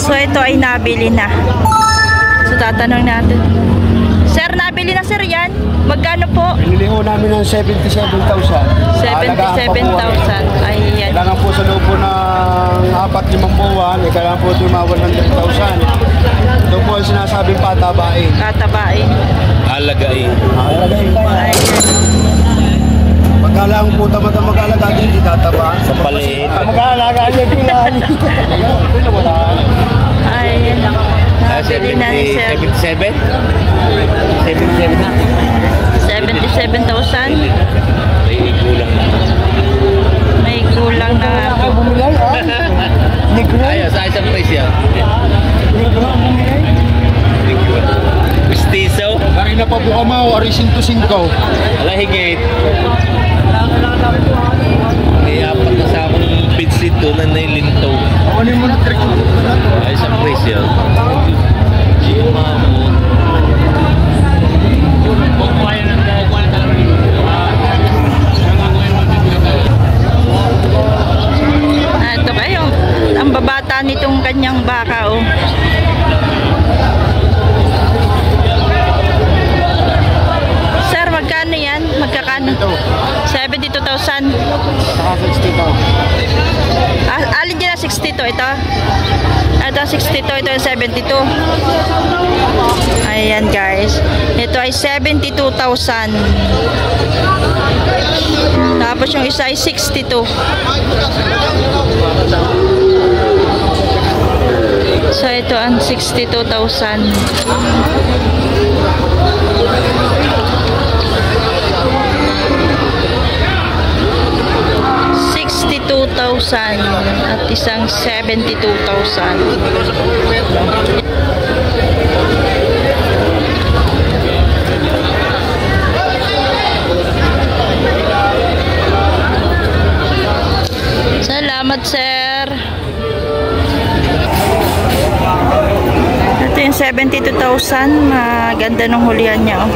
So ito ay nabili na. So tatanong natin. Sir, nabili na sir yan? Magkano po? Pinili ho namin ng 77,000. 77,000. Ayan. Kailangan po sa loob po ng 4-5 buwan, kailangan po tumawal ng 10,000. Ito po ang sinasabing patabain. Tatabain. Alagain. Alagain tayo. Pagkalang po tamad ang mag-alaga din, hindi tataba. Sa paliit. Mag-alaga niya pinaan. Ayan. Nabili na ni sir. 77? 77 na. 77,000. May kulang na. May kulang na nga po. Ayos, ayos ang price yan. Mistiso? Karina pa po kamaw, arisin to 5. Wala higit. May apat na sa akong pitsit doon na nailintaw. Ano yung mga trick mo? Ayos ang price yan. Yung mamo. Ito kayo. Ang babata nitong kanyang baka oh. Sir, magkano yan? Magkakano? 72,000. Saka 60 to. Alin dyan na 62 ito? Ito 62, ito 72. Ayan guys. Ito ay 72,000. Tapos yung isa ay 62. So ito ang 62,000. At isang 72,000. Salamat sir. Ito yung 72,000. Ganda ng hulihan niya oh.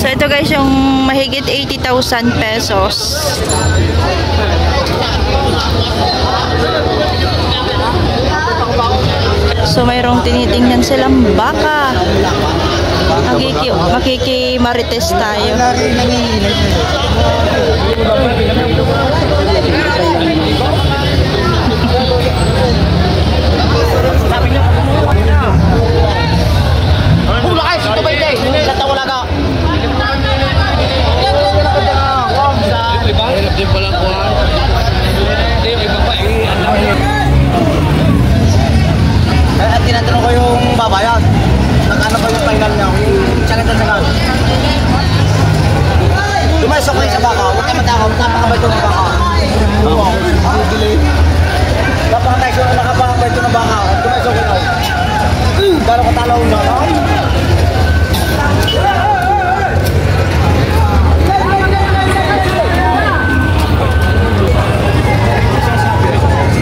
So ito guys yung mahigit 80,000 pesos. So mayroong tinitingnan silang baka. Makikimarites tayo. Tinatanong ko yung babayan. Magkano pa yung final niya? Sagat. Dumasok kayo sa baka. Huwag kayo matakaw. Napakabay ito ng baka. Oo. Napakabay ito ng baka. Dumasok kayo. Gano'ng katalaw na.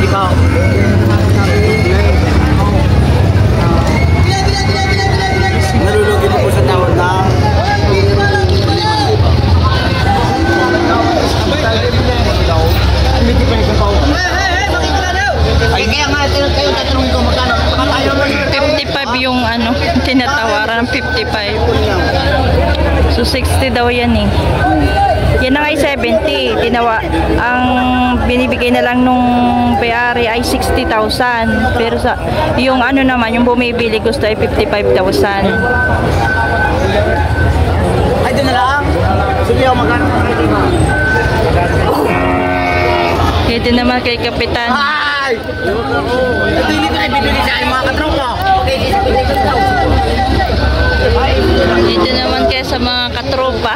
Ikaw. Nalulugi mo po sa tawad na ay kaya nga kayo tatanungin ko magkano 55 yung ano tinatawaran ng 55. So 60 daw yan eh. Yan na nga ay 70. Ang binibigay na lang nung payari ay 60,000. Pero sa yung ano naman, yung bumibili gusto ay 55,000. ay doon na lang. Sige ako magkano. Ito naman kay Kapitan. Ay! Ito hindi tayo bibili sa mga katropa. Dito naman kaya sa mga katropa.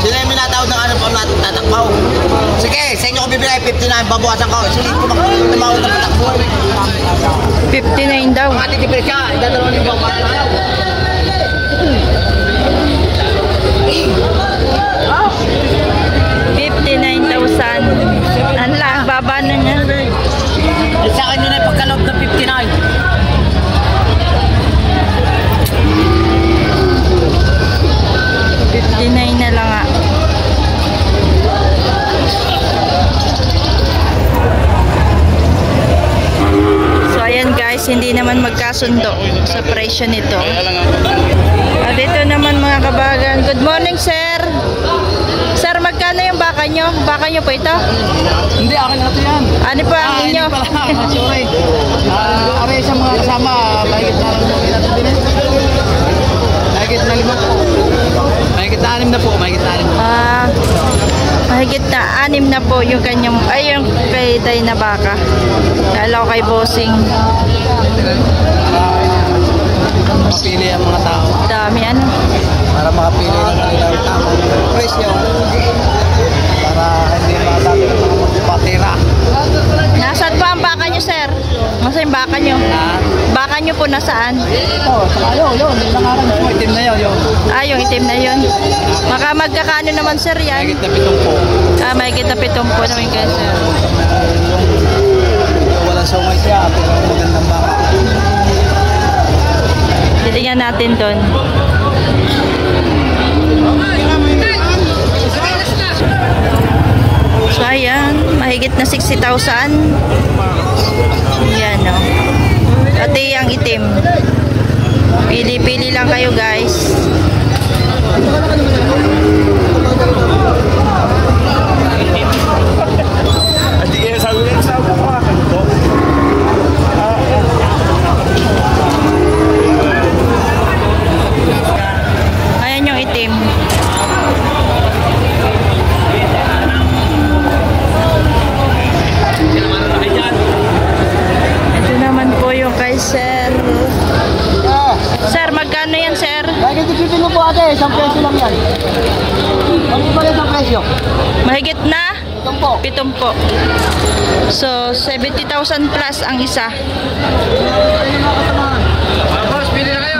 Sila yung minatawad ng ano pa natin tatakbaw. Sige, sa inyo ko bibigay na babawasan ka. Sige, tumawag ng patakbo. 59 daw. Mga titipid siya, dadalawin yung bawat na. 59,000. Ang lang, baba na niya. Sa akin yun ay pagkaloob ng 59. 59 na lang nga. So ayan guys, hindi naman magkasundo sa presyo nito. Dito naman mga kabagan. Good morning sir. Sir, magkano yung baka nyo? Baka nyo po ito? Hindi, akin na ito yan. Ano po ang inyo? Sorry. Aray sa mga kasama, mahigit na lang mahigit na 5 po. Mahigit na 6 na po, mahigit na 6 na. Mahigit na 6 na po yung kanyang, ay yung kay Day na baka. Kala ko kay Bossing. Mapili ang mga tao. Dami ano? Para makapili ng kanilang tamang presyo. Para hindi madami ng mga magpatira. Nasaan po ang baka nyo sir? Nasaan yung baka nyo? Baka nyo po nasaan? Ito, yun. Nangaran mo, itim na yun. Yung itim na yun. Magkakano naman sir yan? Mahigit na 7 po. Mahigit na 7 po naman guys sir. Walang sumay siya, pero magandang baka. Titingnan natin doon. So ayan, mahigit na 60,000. Yan o. Pati ang itim. Pili-pili lang kayo guys. Ayan yung itim. Ito naman po yung kay sir. Sir, magkano yan sir? Mahigit tipipin mo po ate, isang presyo lang yan. Ano ba yung isang presyo? Mahigit na? 7 po. 7 po. So, 70,000 plus ang isa. Boss, pili na kayo.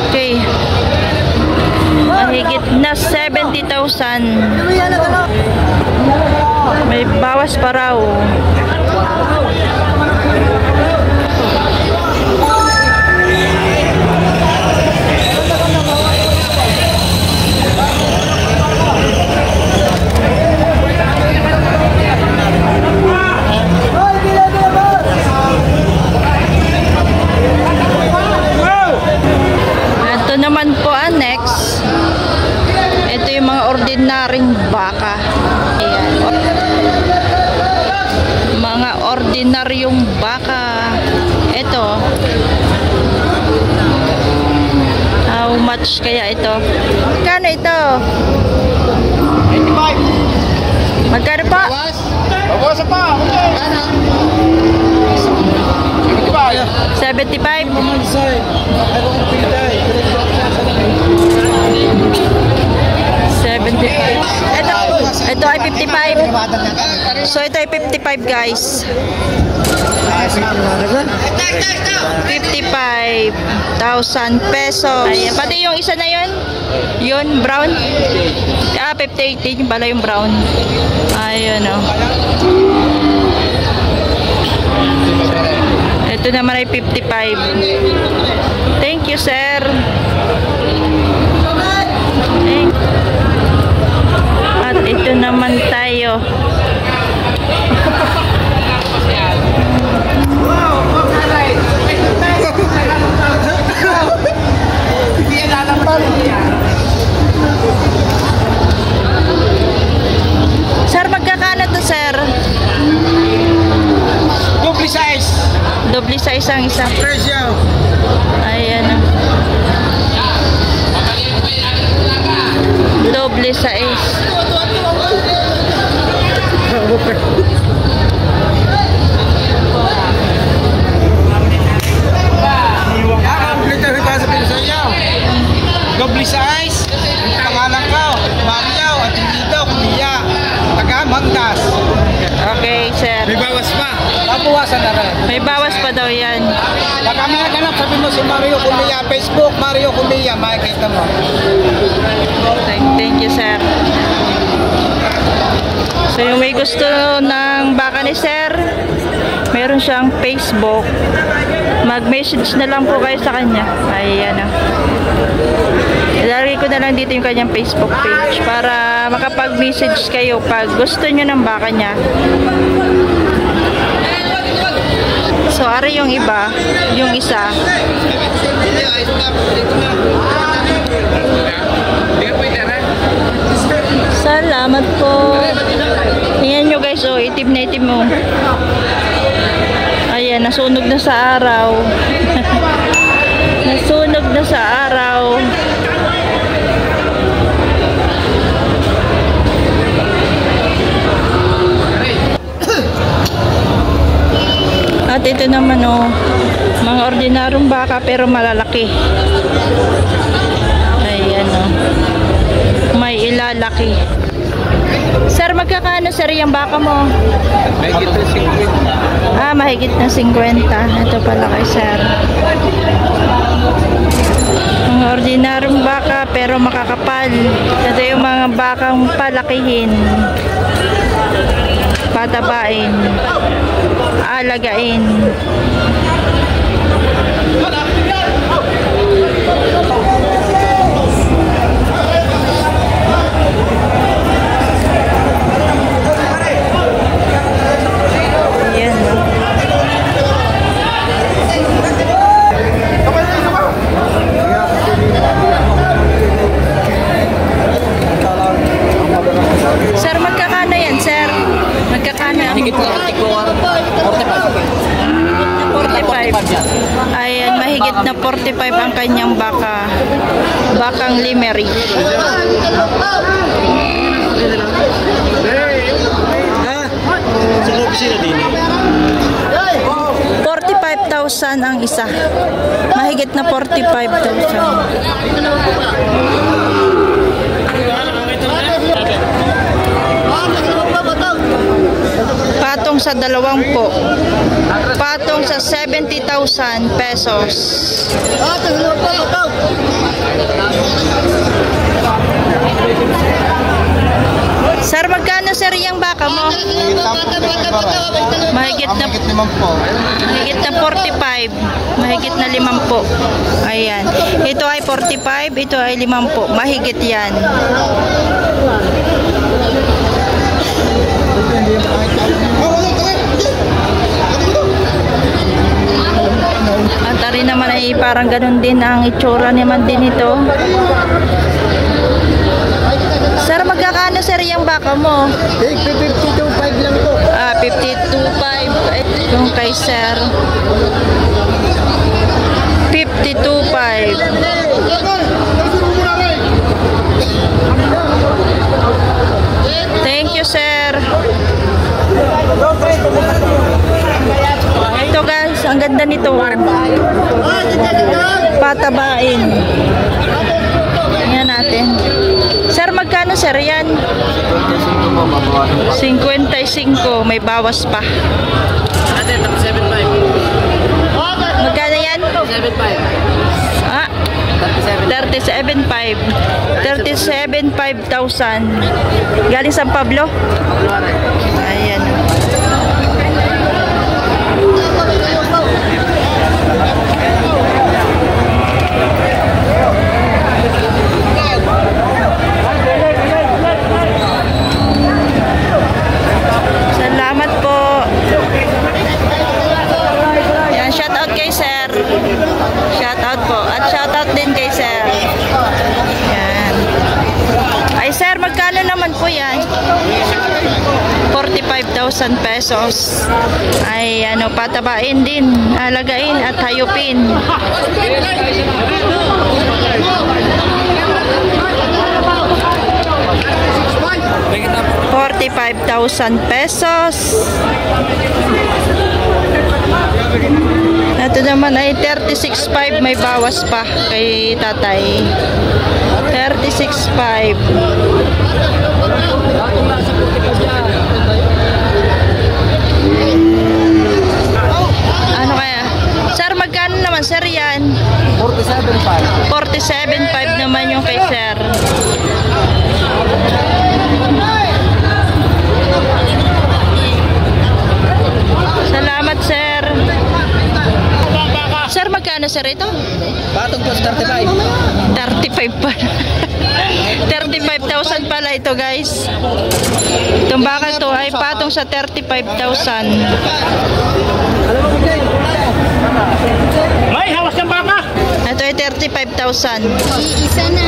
Okay. Mahigit na 70,000. May bawas pa raw. Ito naman po next. Ito yung mga ordinaryong baka. Ayan. Mga ordinaryong baka. Ito. How much kaya ito? Magkano ito? 85. Magkano pa? Bawas pa. 75. Ito ay 55. So ito ay 55 guys. 55,000 pesos. Ayan. Pati yung isa na yun. Yun, brown. 58 yung pala yung brown. Ayun o. Ito naman ay 55. Thank you, sir. At ito naman tayo. Sir, magkakano to, sir? Double size. Double size ang isa. Presyo. Ayan. Double size. Double size. Pangalan ko, Mario at dito, Kuya. Taga yan. Pag kami naganap, sabi mo si Mario Cumilla, Facebook, Mario Cumilla, makikita mo. Thank you, sir. So, yung may gusto ng baka ni sir, meron siyang Facebook. Mag-message na lang po kayo sa kanya. Ayan o. Ilalagay ko na lang dito yung kanyang Facebook page para makapag-message kayo pag gusto nyo ng baka niya. So, ari yung iba, yung isa. Salamat po. Ayan nyo guys, oh, itim na itim mo. Ayan, nasunog na sa araw. Nasunog na sa araw. At ito naman, oh, mga ordinaryong baka pero malalaki. Ayan, oh. May ilalaki. Sir, magkakano sir yung baka mo? Mahigit na 50. Ah, mahigit na 50. Ito pala kay sir. Mga ordinaryong baka pero makakapal. Ito yung mga bakang palakihin. Patabain. Alagain. Sir, magkakano yan, sir? Magkakano ang 45. Ayan, mahigit na 45 ang kanyang baka. Bakang Limerick. Sa opisina din. 45,000 ang isa. Mahigit na 45,000. Patong sa 20. Patong sa 70,000 pesos. Sir, magkano sir yung baka mo? Mahigit na 45. Mahigit na 50. Ayan. Ito ay 45, ito ay 50. Mahigit yan. At ari naman ay parang ganun din ang itsura naman din ito. Sir, magkakano sir yung baka mo? 52.5 lang po. Ah, 52.5. Yung kay sir. 52.5. Thank you, sir. Ito guys, ang ganda nito. Patabain. Tingnan natin. Sir, magkano sir yan? 55. May bawas pa. Ate, 37.5. Magkano yan? 37.5. Ah, 37.5. 37.5,000. Galing San Pablo? Ayan. Salamat po. Yan, shout out kay sir. Shout out po. At shout out din kay sir. Yan. Ay sir, magkano naman po yan? 45,000 pesos. Ay ano, patabain din, alagain at hayupin. 45,000 pesos. Ito naman ay 36,500, may bawas pa kay tatay. 36,500. Ano kaya? naman, sir, yan? 47.5. 47.5 naman yung kay sir. Salamat, sir. Sir, magkano, sir, ito? Patong po 35. 35 pa. 35,000 pala ito, guys. Itong bakal to ay patong sa 35,000. May hawas ng baka! Ito ay 35,000. Isa na.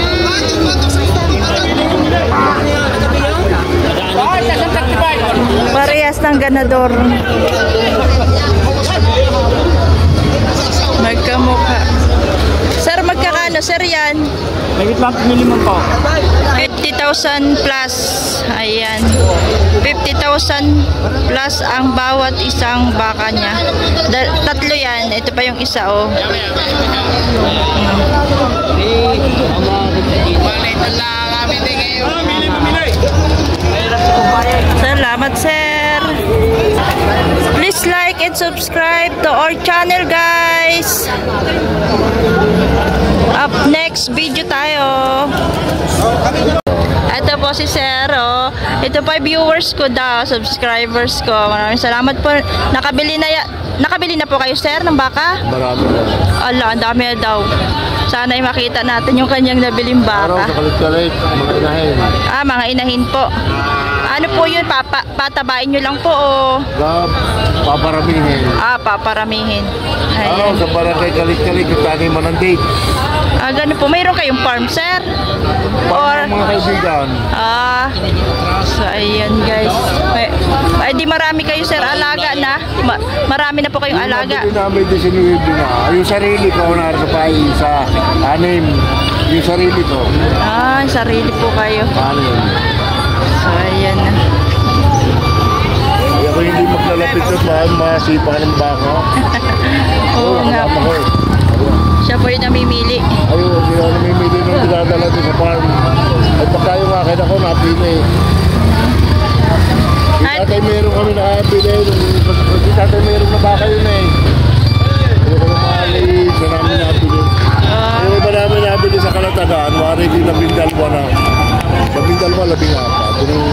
Parehas ng ganador. Magkamukha. Sir, magkakano, sir, yan? May lang minimum po. 50,000 plus. Ayan. 50,000 plus ang bawat isang baka niya. Tatlo yan. Ito pa yung isa, oh. Salamat, sir. Please like and subscribe to our channel, guys. Up next video tayo. Ito po si Sir, oh. Ito pa viewers ko daw, subscribers ko. Maraming salamat po. Nakabili na po kayo, sir, ng baka? Marami na. Ala, ang dami na daw. Sana ay makita natin yung kanyang nabiling Araw, baka. kalit-kalit, mga inahin. Ah, mga inahin po. Ano po yun? Patabain nyo lang po, o? Paparamihin. Ah, paparamihin. Araw, Ayan. sa barangay kalit-kalit, yung taniman ng date. Ah, ganun po. Mayroon kayong farm, sir? Or, Mga kaibigan. so ayan, guys. Ay, di marami kayo, sir, alaga na. Marami na po kayong alaga. Yung namin disinuwebe na. Yung sarili ko, nasa país, sa anim. Yung sarili ko. Ah, sarili po kayo. Anim. So, ayan na. Ay, ako hindi maglalapit sa masipa ng baka. Oo nga po. Ako. Siya po yung namimili. Ayun, hindi ako namimili nung dinadala din sa farm. Ay, pagka yung akin ako, napili. Si tatay meron kami nakapili. Si tatay meron na baka yun eh. Hindi ko namali sa namin napili. Yung iba namin napili sa Kalatagaan, wari din 12 na. 12, 14. Yun yung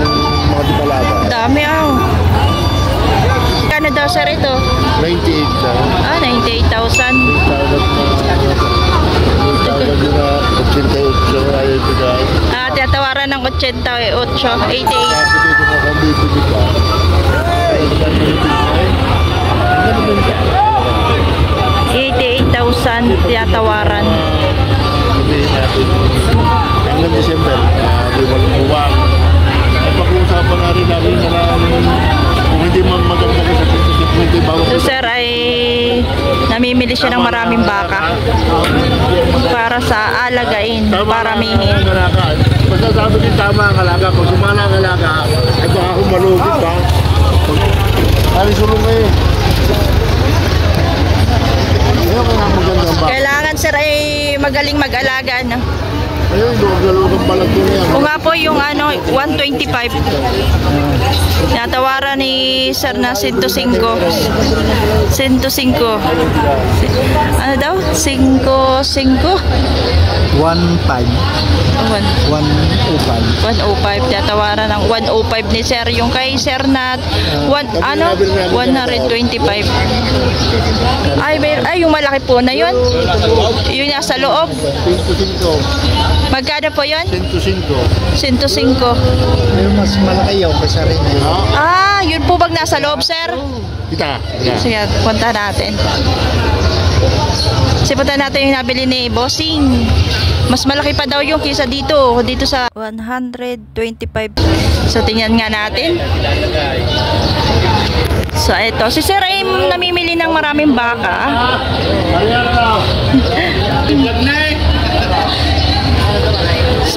mga di talaga. Dami, Kano daw, sir, ito? 98 na. Ah, 98,000. Ah, tiyatawaran ng 88. 88. 88,000 tiyatawaran. Hanggang December, di walang buwang. At pag-uusapan na rin namin na kung hindi maganda ka sa hindi bawang. So, sir, ay namimili siya ng maraming baka para sa alagain, paramihin. Basta sabi din tama ang alaga. Kung sumala ang alaga, ay baka akong malugit ba? Alisulong ngayon. Ayaw ka nga maganda ang baka. Kailangan, sir, ay magaling mag-alaga, no? Ayun, luwag ang balag ko niya. O nga po yung 125. Natawaran ni sir na 105. 105. Ano daw? 5. 1.5. 105. Tatawaran ng 105 ni sir. Yung kay sir na 125. Ay, yung malaki po na yun. Yung nasa loob. 105. Magkano po yun? 105. 105. Pero mas malaki yun kasi rin yun. Ah, yun po bang nasa loob, sir? Kita. Sige, punta natin. Punta natin yung nabili ni Bossing. Mas malaki pa daw yung kisa dito. Dito sa 125. So, tingnan nga natin. So, ito. Si Sir ay namimili ng maraming baka.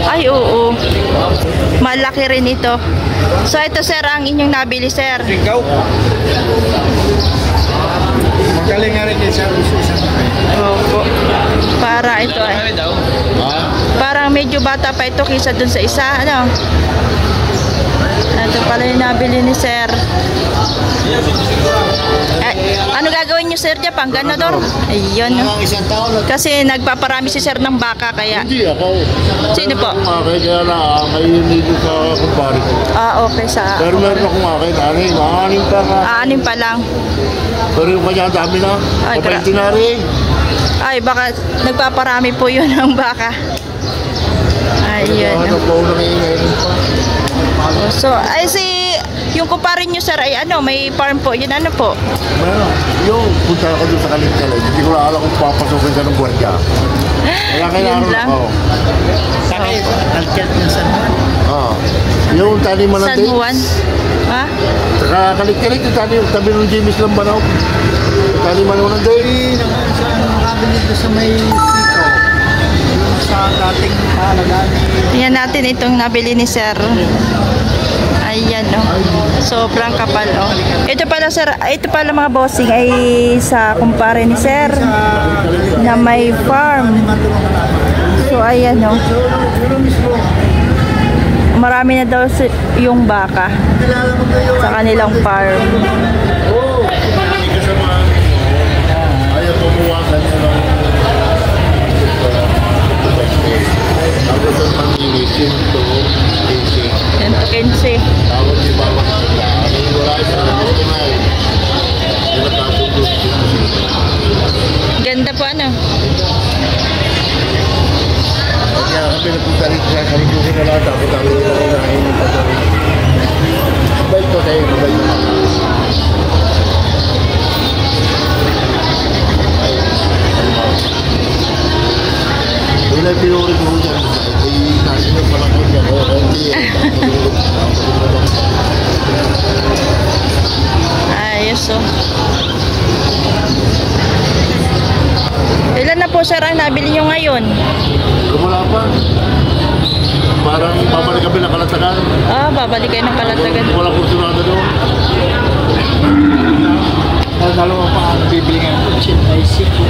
Ay, oo. Malaki rin ito. So, ito, sir, ang inyong nabili, sir. Ikaw? Magaling nga rin kayo sa Opo. Para ito eh. Parang medyo bata pa ito kaysa dun sa isa. Ano Ito pala yung nabili ni Sir. Ano gagawin niyo, Sir, dyan? Pang ganador? Ayun. Hanggang isang taon na Kasi nagpaparami si Sir ng baka, kaya... Hindi ako. Sino po? Ako akin, kaya na kayo dito sa kumpare ko. Okay sa... Pero meron akong akin, anim pa nga. Anim pa lang. Pero yung kanya dami na. Ay, Kapalitin na rin. Ay, baka nagpaparami po yun ng baka. Ayun. Ano po nang iingay pa. So, ay yung kumpare nyo, Sir, ay ano, may farm po. Yun ano po? Meron. Yung punta ako doon sa Kalinkalay, hindi ko na alam kung papasukin ka ng gwardiya. Kaya kailangan Yun lang. ako. sakit. Nag-chat ng San Juan. Yung taniman ng San dates. Juan? Ha? Saka Kalinkalay, yung tabi ng James Lambanaw. Taniman mo ng dates. Hindi naman siya nakabili doon sa may sito. Yung sa dating mahalagaan ni Yan natin itong nabili ni Sir. Ayan, oh. Sobrang kapal, oh. Ito pala, Sir, ito pala mga bossing ay sa kumpare ni Sir na may farm. So, ayan, oh. Marami na daw yung baka sa kanilang farm. Hindi ka sa mga ayaw tumuwasan nyo ng tapos ang pang-inisin to basic. Yan, 15. Tapos di ba wala isang ako na eh. Hindi nakatulog. Ganda po, ano? Kaya kami napunta rin sa kalikusin na lahat. Tapos ang unahin yung pagkarin. Mabait ko tayo, mabait ko. Wala pinuri mo dyan. Ay, nasi na palang ko dyan. Ayos, oh. Ilan na po, Sir, ang nabili nyo ngayon? Wala pa. Parang babalik kami ng Kalatagan. Babalik kayo ng Kalatagan. Wala kursunada doon. dalawa pa ang bibili ngayon. Ay, siko.